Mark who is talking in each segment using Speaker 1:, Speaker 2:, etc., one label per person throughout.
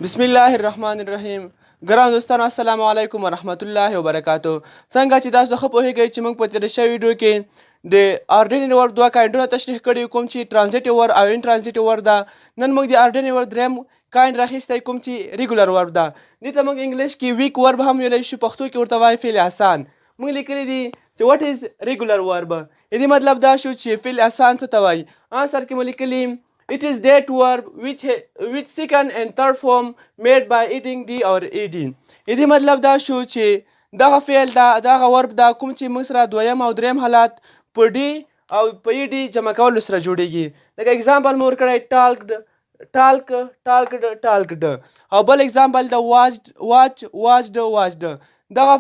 Speaker 1: بسم الله الرحمن الرحیم. ګران دوستانو السلام علیکم ورحمت الله وبرکاتو. څنګه چې تاسو ښه پوهیږئ چې موږ په تېره شوې ویډیو کې د اردینري ورب دوه کاینډونه تشریح کړي کوم چې ټرانزیټیو ورب او انټرانزیټیو ورب ده. نن موږ د اردینري ورب دریم کاینډ راخیستی کوم چې ریګولر ورب ده. دې ته موږ انګلیش کې ویک ورب هم ویلی شو، پښتو کې ورته وایي فعل احسان. موږ لیکلی دي چې واټ از ریګولر ورب. دې مطلب دا شو چې فعل احسان څه ته وایي. انسر کې مو لیکلي It is that verb which second and third form made by adding d or ed. دې مطلب دا شو چې دغه فعل دغه ورب دا کوم چې موږ سره دویم او دریم حالات په ډي او په ای ډي جمع کولو سره جوړیږي. لکه اگزامپل مو ورکړی ټالکډ او بل اگزامپل د واچډ. دغه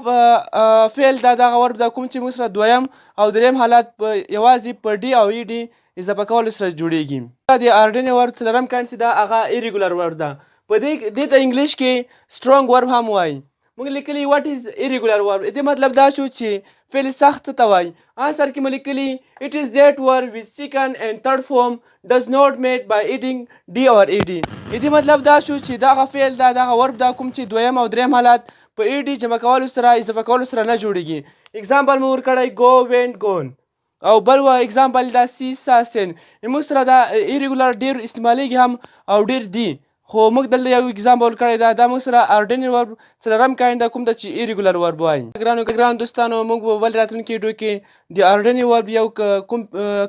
Speaker 1: فعل دغه ورب دا کوم چې موږ سره دویم او دریم حالات په یوازې په ډي او ای ډي اضافه کولو سره جوړیږي. د اردینري ورب څلورم کاینډ چې ده هغه ایریګولر ورب ده. په دې ته انګلیش کې سټرونګ ورب هم وایي. موږ لیکلي واټ از ایریګولر ورب. دې مطلب دا شو چې فعل سخت څه ته وایي. انسر کې مو لیکلي it is that verb which second and third form does not made by adding d or ed. دې مطلب دا شو چې دغه فعل دغه ورب دا کوم چې دویم او دریم حالات په ای ډي جمع کولو سره اضافه کولو سره نه جوړیږي. اگزامپل مو ورکړی go went gone او بل اگزامپل دا سی سا سین. موږ سره دا ایریګولر ډیر استعمالیږي هم او ډیر دي، خو موږ دلته یو اگزامپل کړی دا موږ سره اردینري ورب څلورم کاینډ ده کوم ته چې ایریګولر ورب وایي. ګرانو دوستانو موږ په بل راتلونکي ویډیو کې د اردینري ورب یو کوم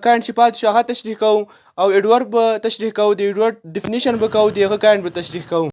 Speaker 1: کاینډ چې پاتې شو هغه تشریح کوو او ایډ ورب به تشریح کوو، د ایډ ورب ډیفینیشن به کوو، د هغه کاینډ به تشریح کوو.